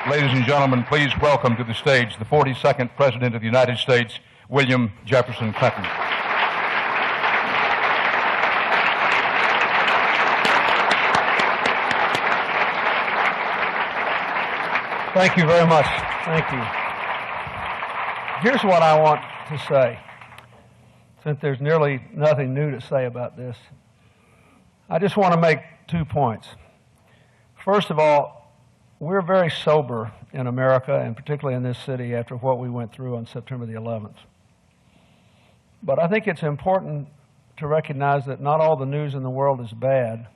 Ladies and gentlemen, please welcome to the stage the 42nd President of the United States, William Jefferson Clinton. Thank you very much. Thank you. Here's what I want to say, since there's nearly nothing new to say about this. I just want to make 2 points. First of all, we're very sober in America, and particularly in this city, after what we went through on September the 11th. But I think it's important to recognize that not all the news in the world is bad,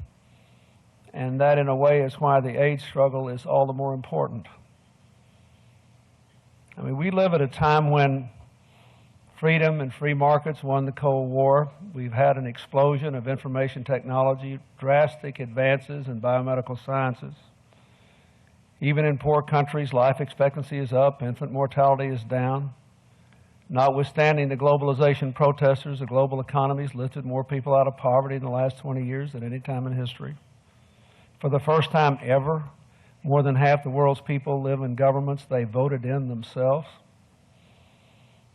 and that in a way is why the AIDS struggle is all the more important. I mean, we live at a time when freedom and free markets won the Cold War. We've had an explosion of information technology, drastic advances in biomedical sciences. Even in poor countries, life expectancy is up, infant mortality is down. Notwithstanding the globalization protesters, the global economy has lifted more people out of poverty in the last 20 years than any time in history. For the first time ever, more than half the world's people live in governments they voted in themselves.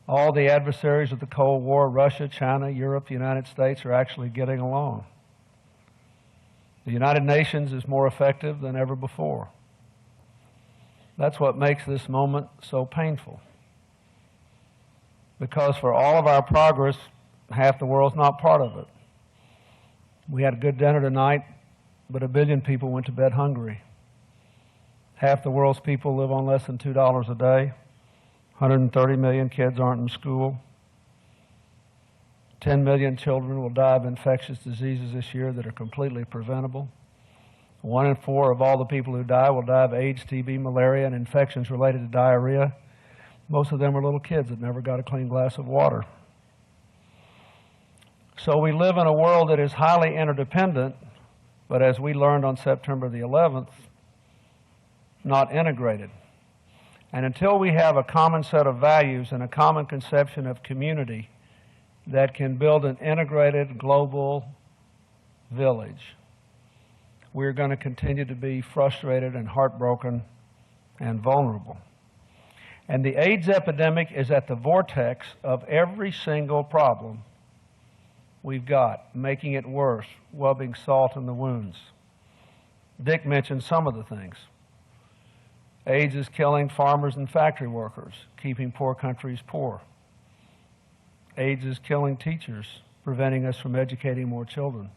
All the adversaries of the Cold War, Russia, China, Europe, the United States, are actually getting along. The United Nations is more effective than ever before. That's what makes this moment so painful. Because for all of our progress, half the world's not part of it. We had a good dinner tonight, but 1 billion people went to bed hungry. Half the world's people live on less than $2 a day. 130 million kids aren't in school. 10 million children will die of infectious diseases this year that are completely preventable. 1 in 4 of all the people who die will die of AIDS, TB, malaria, and infections related to diarrhea. Most of them are little kids that never got a clean glass of water. So we live in a world that is highly interdependent, but as we learned on September the 11th, not integrated. And until we have a common set of values and a common conception of community that can build an integrated global village, we're going to continue to be frustrated and heartbroken and vulnerable. And the AIDS epidemic is at the vortex of every single problem we've got, making it worse, rubbing salt in the wounds. Dick mentioned some of the things. AIDS is killing farmers and factory workers, keeping poor countries poor. AIDS is killing teachers, preventing us from educating more children.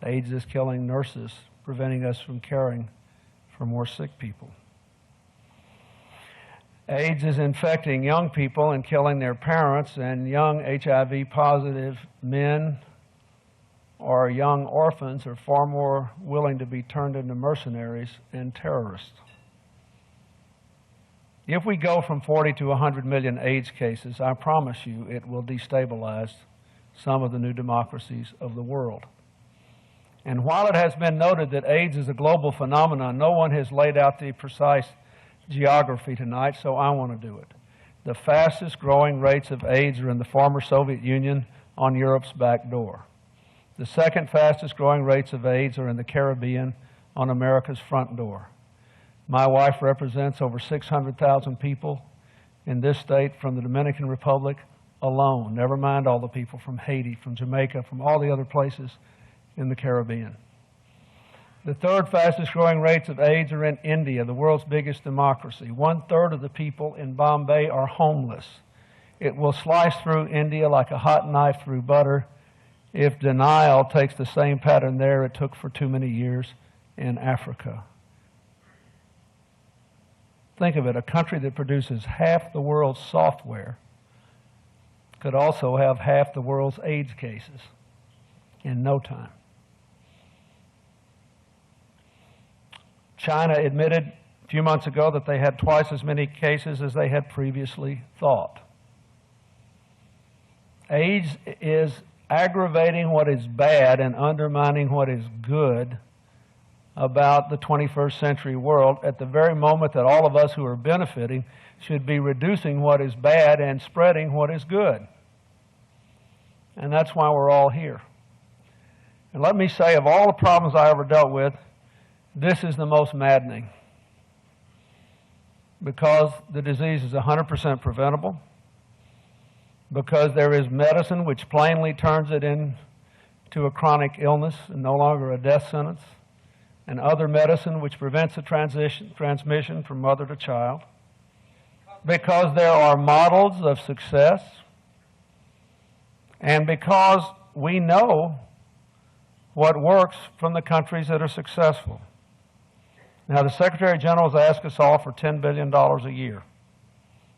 AIDS is killing nurses, preventing us from caring for more sick people. AIDS is infecting young people and killing their parents, and young HIV-positive men or young orphans are far more willing to be turned into mercenaries and terrorists. If we go from 40 to 100 million AIDS cases, I promise you it will destabilize some of the new democracies of the world. And while it has been noted that AIDS is a global phenomenon, no one has laid out the precise geography tonight, so I want to do it. The fastest growing rates of AIDS are in the former Soviet Union on Europe's back door. The second fastest growing rates of AIDS are in the Caribbean on America's front door. My wife represents over 600,000 people in this state from the Dominican Republic alone, never mind all the people from Haiti, from Jamaica, from all the other places in the Caribbean. The third fastest growing rates of AIDS are in India, the world's biggest democracy. 1/3 of the people in Bombay are homeless. It will slice through India like a hot knife through butter if denial takes the same pattern there it took for too many years in Africa. Think of it, a country that produces half the world's software could also have half the world's AIDS cases in no time. China admitted a few months ago that they had twice as many cases as they had previously thought. AIDS is aggravating what is bad and undermining what is good about the 21st century world at the very moment that all of us who are benefiting should be reducing what is bad and spreading what is good. And that's why we're all here. And let me say, of all the problems I ever dealt with, this is the most maddening. because the disease is 100% preventable, because there is medicine which plainly turns it into a chronic illness and no longer a death sentence, and other medicine which prevents the transmission from mother to child, because there are models of success, and because we know what works from the countries that are successful. Now, the Secretary General has asked us all for $10 billion a year.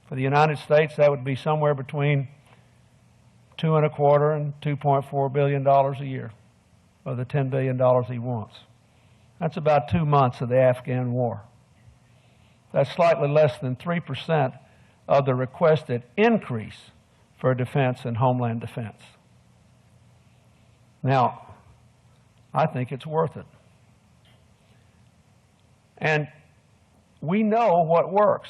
For the United States, that would be somewhere between $2.25 and $2.4 billion a year of the $10 billion he wants. That's about 2 months of the Afghan war. That's slightly less than 3% of the requested increase for defense and homeland defense. Now, I think it's worth it. And we know what works.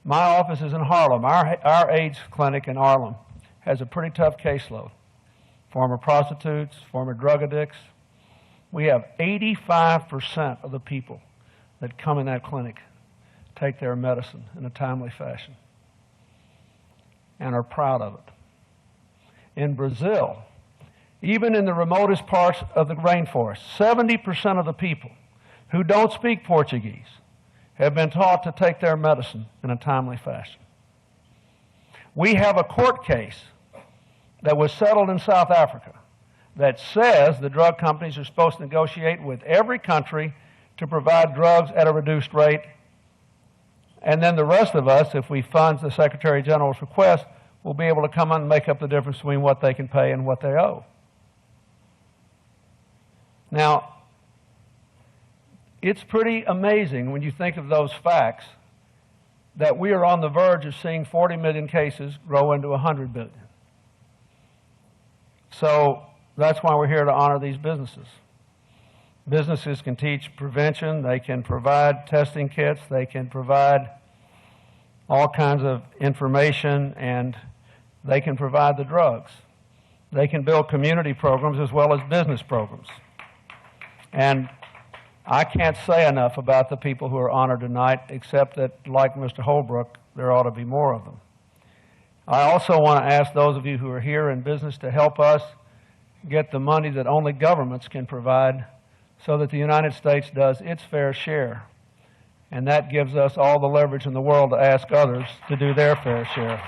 My office is in Harlem. Our AIDS clinic in Harlem has a pretty tough caseload. Former prostitutes, former drug addicts. We have 85% of the people that come in that clinic take their medicine in a timely fashion and are proud of it. In Brazil, even in the remotest parts of the rainforest, 70% of the people who don't speak Portuguese have been taught to take their medicine in a timely fashion. We have a court case that was settled in South Africa that says the drug companies are supposed to negotiate with every country to provide drugs at a reduced rate, and then the rest of us, if we fund the Secretary General's request, will be able to come on and make up the difference between what they can pay and what they owe. Now, it's pretty amazing when you think of those facts that we are on the verge of seeing 40 million cases grow into 100 billion. So that's why we're here to honor these businesses. Businesses can teach prevention, they can provide testing kits, they can provide all kinds of information, and they can provide the drugs. They can build community programs as well as business programs. And I can't say enough about the people who are honored tonight, except that, like Mr. Holbrook, there ought to be more of them. I also want to ask those of you who are here in business to help us get the money that only governments can provide so that the United States does its fair share. And that gives us all the leverage in the world to ask others to do their fair share.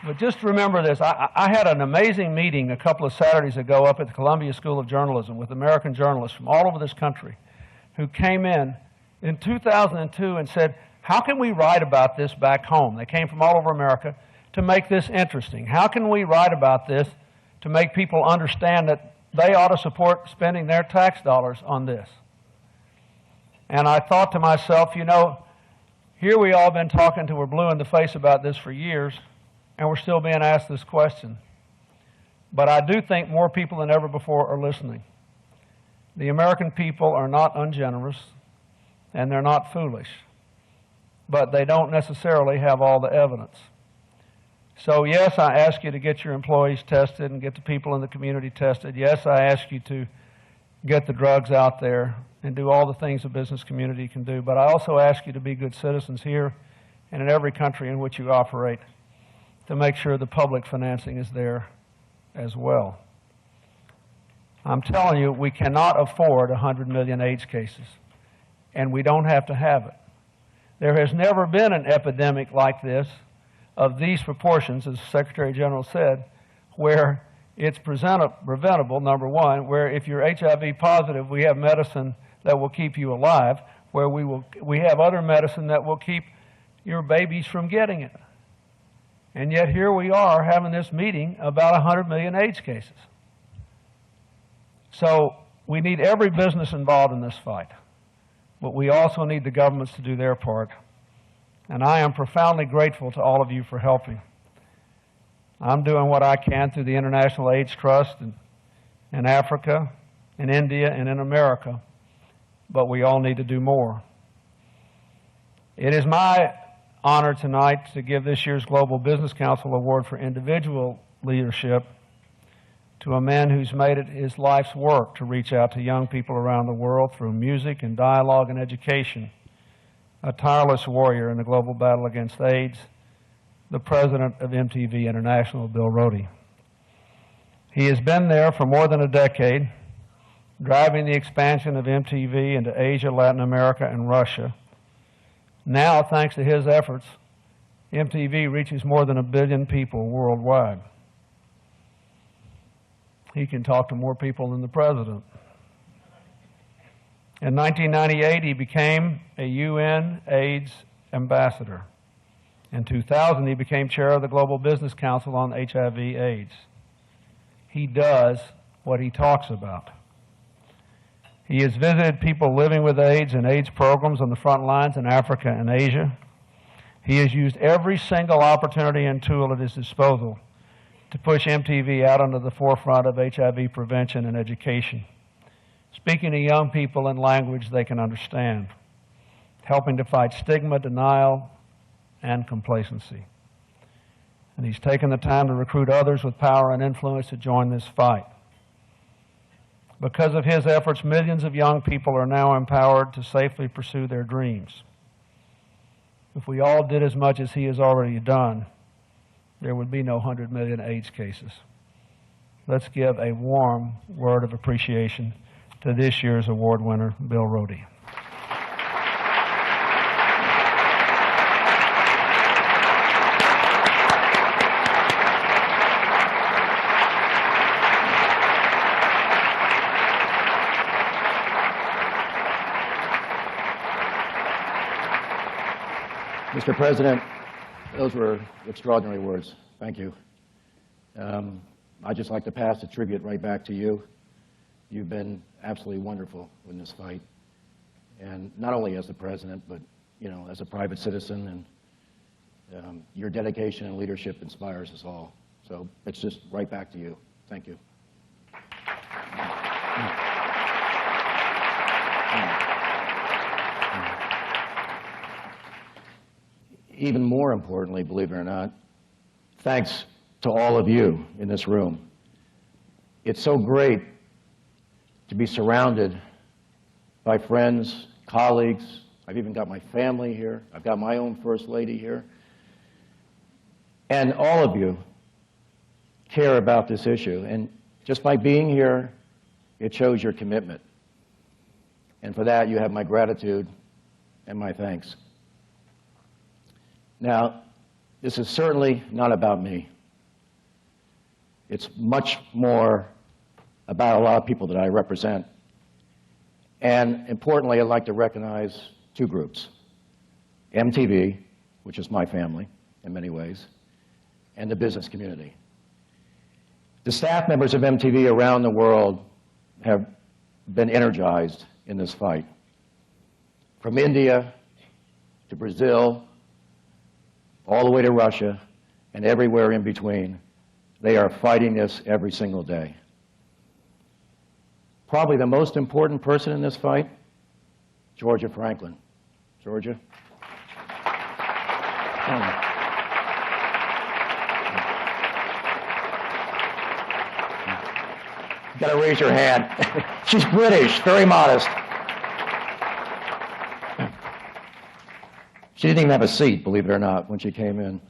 But just remember this, I had an amazing meeting a couple of Saturdays ago up at the Columbia School of Journalism with American journalists from all over this country who came in 2002 and said, how can we write about this back home? They came from all over America to make this interesting. How can we write about this to make people understand that they ought to support spending their tax dollars on this? And I thought to myself, you know, here we all been talking till we're blue in the face about this for years, and we're still being asked this question. But I do think more people than ever before are listening. The American people are not ungenerous, and they're not foolish, but they don't necessarily have all the evidence. So yes, I ask you to get your employees tested and get the people in the community tested. Yes, I ask you to get the drugs out there and do all the things the business community can do. But I also ask you to be good citizens here and in every country in which you operate to make sure the public financing is there as well. I'm telling you, we cannot afford 100 million AIDS cases, and we don't have to have it. There has never been an epidemic like this of these proportions, as the Secretary General said, where it's preventable, number one, where if you're HIV positive, we have medicine that will keep you alive, where we have other medicine that will keep your babies from getting it. And yet here we are having this meeting about 100 million AIDS cases. So we need every business involved in this fight, but we also need the governments to do their part. And I am profoundly grateful to all of you for helping. I'm doing what I can through the International AIDS Trust in Africa, in India, and in America, but we all need to do more. It is my honor tonight to give this year's Global Business Council Award for individual leadership to a man who's made it his life's work to reach out to young people around the world through music and dialogue and education, a tireless warrior in the global battle against AIDS, the president of MTV International, Bill Roedy. He has been there for more than a decade, driving the expansion of MTV into Asia, Latin America, and Russia. Now, thanks to his efforts, MTV reaches more than 1 billion people worldwide. He can talk to more people than the president. In 1998, he became a UN AIDS ambassador. In 2000, he became chair of the Global Business Council on HIV/AIDS. He does what he talks about. He has visited people living with AIDS and AIDS programs on the front lines in Africa and Asia. He has used every single opportunity and tool at his disposal to push MTV out onto the forefront of HIV prevention and education, speaking to young people in language they can understand, helping to fight stigma, denial, and complacency. And he's taken the time to recruit others with power and influence to join this fight. Because of his efforts, millions of young people are now empowered to safely pursue their dreams. If we all did as much as he has already done, there would be no 100 million AIDS cases. Let's give a warm word of appreciation to this year's award winner, Bill Roedy. Mr. President, those were extraordinary words. Thank you. I'd just like to pass the tribute right back to you. You've been absolutely wonderful in this fight, and not only as the president, but as a private citizen, and your dedication and leadership inspires us all. So it's just right back to you. Thank you. Even more importantly, believe it or not, thanks to all of you in this room. It's so great to be surrounded by friends, colleagues. I've even got my family here. I've got my own First Lady here. And all of you care about this issue. And just by being here, it shows your commitment. And for that, you have my gratitude and my thanks. Now, this is certainly not about me. It's much more about a lot of people that I represent. And importantly, I'd like to recognize two groups: MTV, which is my family in many ways, and the business community. The staff members of MTV around the world have been energized in this fight. From India to Brazil, all the way to Russia, and everywhere in between, they are fighting this every single day. Probably the most important person in this fight, Georgia Franklin. Georgia? You gotta raise your hand. She's British, very modest. She didn't even have a seat, believe it or not, when she came in.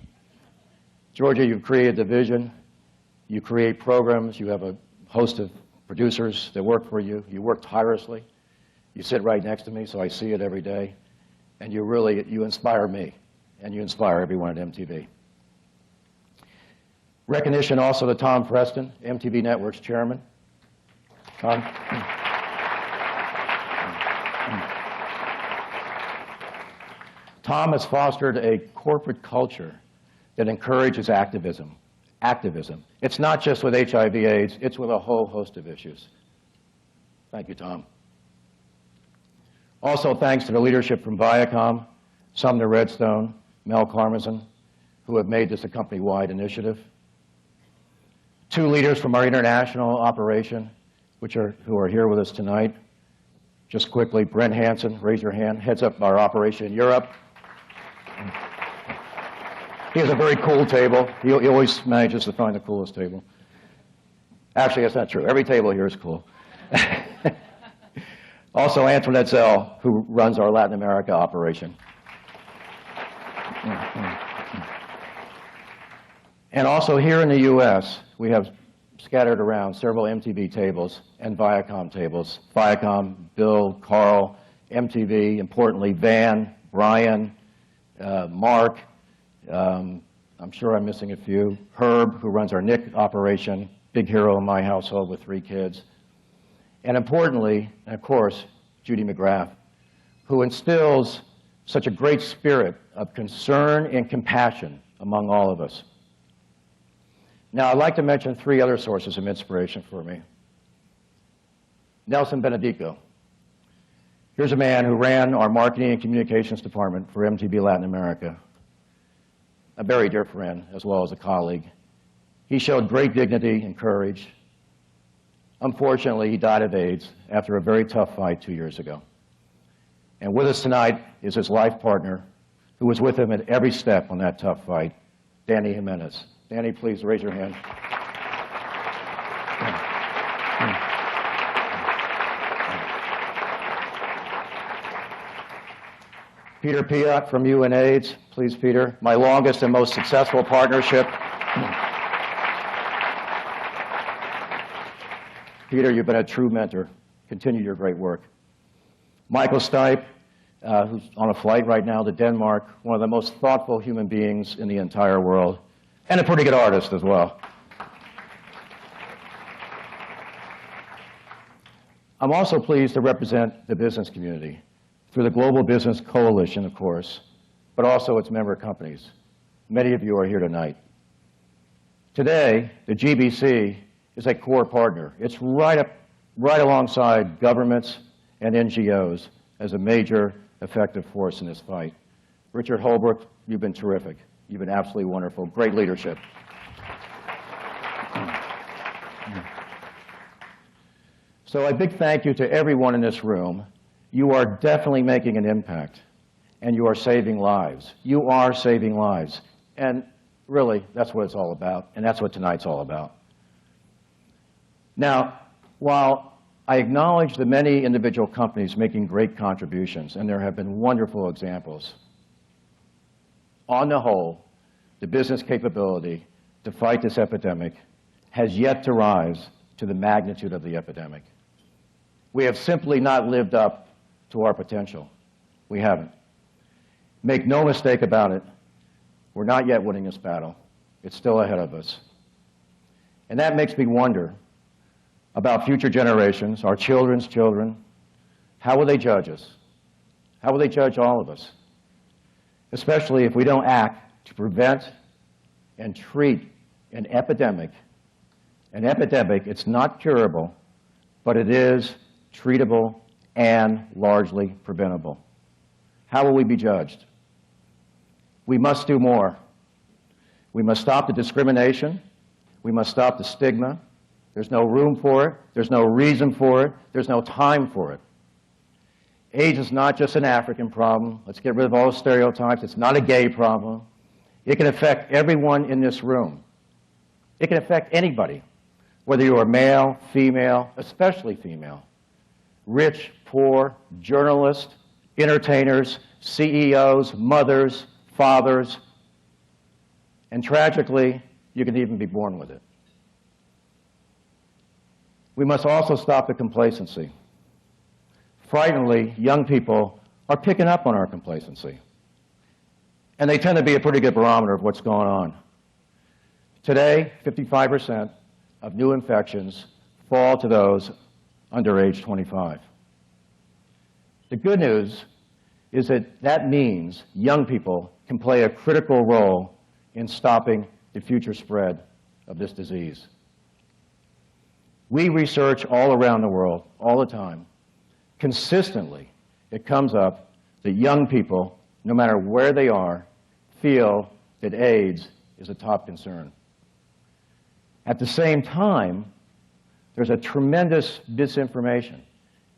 Georgia, you've created the vision. You create programs. You have a host of producers that work for you. You work tirelessly. You sit right next to me, so I see it every day. And you inspire me, and you inspire everyone at MTV. Recognition also to Tom Preston, MTV Network's chairman. Tom? Tom has fostered a corporate culture that encourages activism. It's not just with HIV/AIDS, it's with a whole host of issues. Thank you, Tom. Also, thanks to the leadership from Viacom, Sumner Redstone, Mel Karmazin, who have made this a company-wide initiative. Two leaders from our international operation, who are here with us tonight. Just quickly, Brent Hansen, raise your hand, heads up our operation in Europe. He has a very cool table. He always manages to find the coolest table. Actually, that's not true. Every table here is cool. Also, Antoinette Zell, who runs our Latin America operation. And also here in the U.S., we have scattered around several MTV tables and Viacom tables. Viacom, Bill, Carl, MTV, importantly, Van, Brian, Mark, I'm sure I'm missing a few, Herb, who runs our Nick operation, big hero in my household with 3 kids. And importantly, and of course, Judy McGrath, who instills such a great spirit of concern and compassion among all of us. Now, I'd like to mention 3 other sources of inspiration for me. Nelson Benedico. Here's a man who ran our marketing and communications department for MTV Latin America. A very dear friend, as well as a colleague. He showed great dignity and courage. Unfortunately, he died of AIDS after a very tough fight 2 years ago. And with us tonight is his life partner, who was with him at every step on that tough fight, Danny Jimenez. Danny, please raise your hand. Peter Piot from UNAIDS. Please, Peter. My longest and most successful partnership. Peter, you've been a true mentor. Continue your great work. Michael Stipe, who's on a flight right now to Denmark, one of the most thoughtful human beings in the entire world, and a pretty good artist as well. I'm also pleased to represent the business community through the Global Business Coalition, of course, but also its member companies. Many of you are here tonight. Today, the GBC is a core partner. It's right alongside governments and NGOs as a major effective force in this fight. Richard Holbrook, you've been terrific. You've been absolutely wonderful. Great leadership. So a big thank you to everyone in this room. You are definitely making an impact, and you are saving lives. You are saving lives. And really, that's what it's all about, and that's what tonight's all about. Now, while I acknowledge the many individual companies making great contributions, and there have been wonderful examples, on the whole, the business capability to fight this epidemic has yet to rise to the magnitude of the epidemic. We have simply not lived up to our potential. We haven't. Make no mistake about it, we're not yet winning this battle. It's still ahead of us. And that makes me wonder about future generations, our children's children. How will they judge us? How will they judge all of us? Especially if we don't act to prevent and treat an epidemic. An epidemic, it's not curable, but it is treatable and largely preventable. How will we be judged? We must do more. We must stop the discrimination. We must stop the stigma. There's no room for it. There's no reason for it. There's no time for it. AIDS is not just an African problem. Let's get rid of all the stereotypes. It's not a gay problem. It can affect everyone in this room. It can affect anybody, whether you are male, female, especially female, rich, poor, journalists, entertainers, CEOs, mothers, fathers, and tragically, you can even be born with it. We must also stop the complacency. Frighteningly, young people are picking up on our complacency. And they tend to be a pretty good barometer of what's going on. Today, 55% of new infections fall to those under age 25. The good news is that that means young people can play a critical role in stopping the future spread of this disease. We research all around the world, all the time. Consistently, it comes up that young people, no matter where they are, feel that AIDS is a top concern. At the same time, there's a tremendous disinformation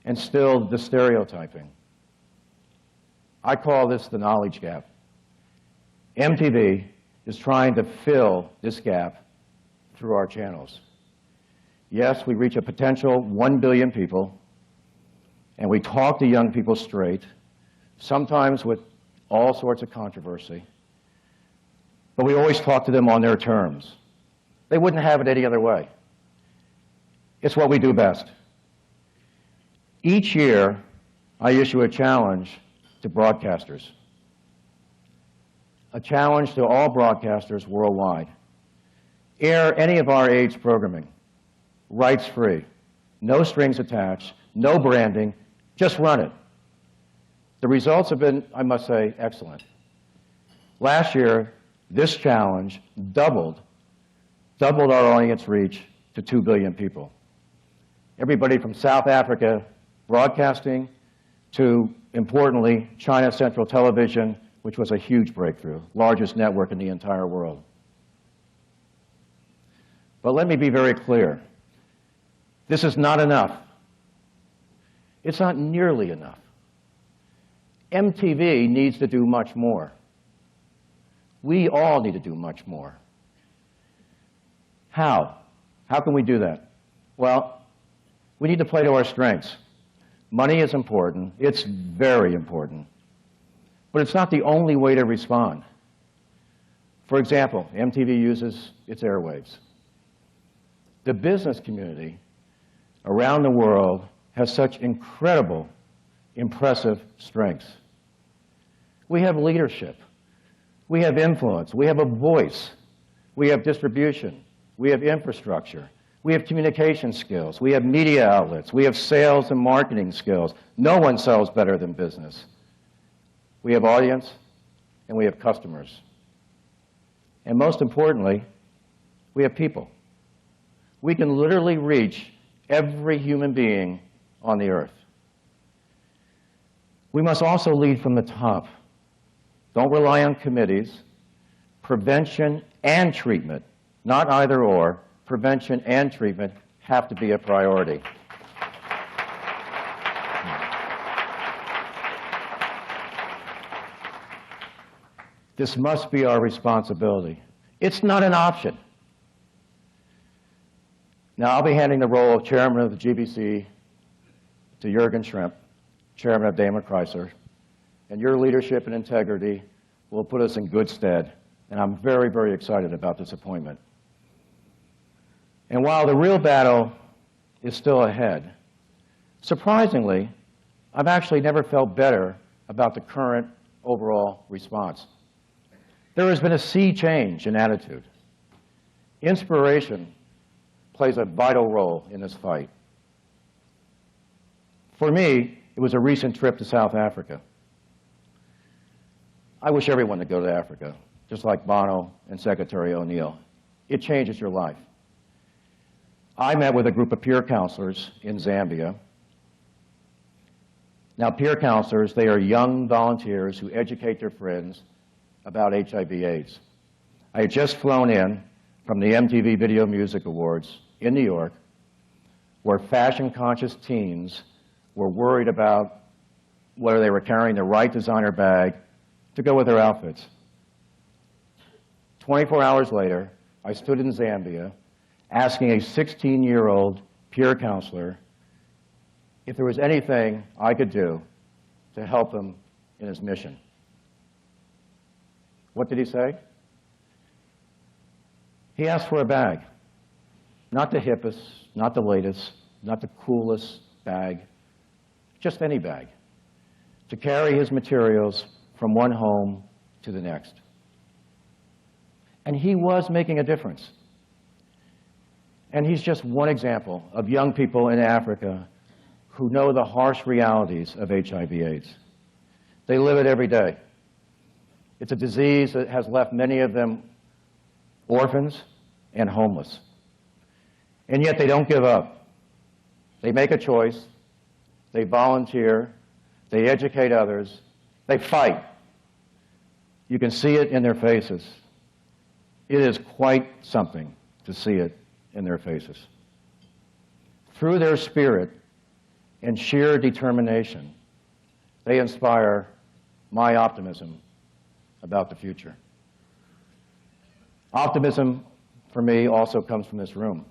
and still the stereotyping. I call this the knowledge gap. MTV is trying to fill this gap through our channels. Yes, we reach a potential 1 billion people, and we talk to young people straight, sometimes with all sorts of controversy, but we always talk to them on their terms. They wouldn't have it any other way. It's what we do best. Each year, I issue a challenge to broadcasters, a challenge to all broadcasters worldwide. Air any of our AIDS programming, rights-free, no strings attached, no branding, just run it. The results have been, I must say, excellent. Last year, this challenge doubled our audience reach to 2 billion people. Everybody from South Africa broadcasting to, importantly, China Central Television, which was a huge breakthrough, largest network in the entire world. But let me be very clear. This is not enough. It's not nearly enough. MTV needs to do much more. We all need to do much more. How? How can we do that? Well, we need to play to our strengths. Money is important. It's very important. But it's not the only way to respond. For example, MTV uses its airwaves. The business community around the world has such incredible, impressive strengths. We have leadership. We have influence. We have a voice. We have distribution. We have infrastructure. We have communication skills. We have media outlets. We have sales and marketing skills. No one sells better than business. We have audience, and we have customers. And most importantly, we have people. We can literally reach every human being on the earth. We must also lead from the top. Don't rely on committees. Prevention and treatment, not either or, prevention and treatment have to be a priority. This must be our responsibility. It's not an option. Now, I'll be handing the role of chairman of the GBC to Jürgen Schrempp, chairman of Daimler Chrysler, and your leadership and integrity will put us in good stead, and I'm very, very excited about this appointment. And while the real battle is still ahead, surprisingly, I've actually never felt better about the current overall response. There has been a sea change in attitude. Inspiration plays a vital role in this fight. For me, it was a recent trip to South Africa. I wish everyone to go to Africa, just like Bono and Secretary O'Neill. It changes your life. I met with a group of peer counselors in Zambia. Now, peer counselors, they are young volunteers who educate their friends about HIV/AIDS. I had just flown in from the MTV Video Music Awards in New York, where fashion-conscious teens were worried about whether they were carrying the right designer bag to go with their outfits. 24 hours later, I stood in Zambia asking a 16-year-old peer counselor if there was anything I could do to help him in his mission. What did he say? He asked for a bag. Not the hippest, not the latest, not the coolest bag, just any bag, to carry his materials from one home to the next. And he was making a difference. And he's just one example of young people in Africa who know the harsh realities of HIV/AIDS. They live it every day. It's a disease that has left many of them orphans and homeless. And yet they don't give up. They make a choice. They volunteer. They educate others. They fight. You can see it in their faces. It is quite something to see it in their faces. Through their spirit and sheer determination, they inspire my optimism about the future. Optimism, for me, also comes from this room.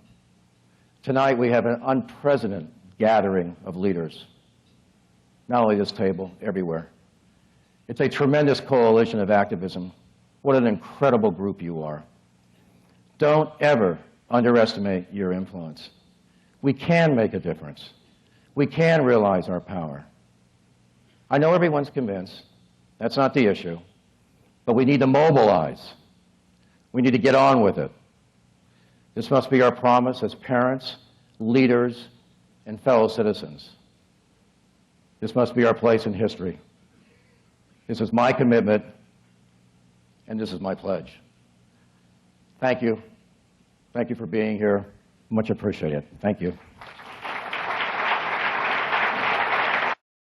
Tonight we have an unprecedented gathering of leaders, not only this table, everywhere. It's a tremendous coalition of activism. What an incredible group you are. Don't ever underestimate your influence. We can make a difference. We can realize our power. I know everyone's convinced. That's not the issue. But we need to mobilize. We need to get on with it. This must be our promise as parents, leaders, and fellow citizens. This must be our place in history. This is my commitment, and this is my pledge. Thank you. Thank you for being here. Much appreciated. Thank you.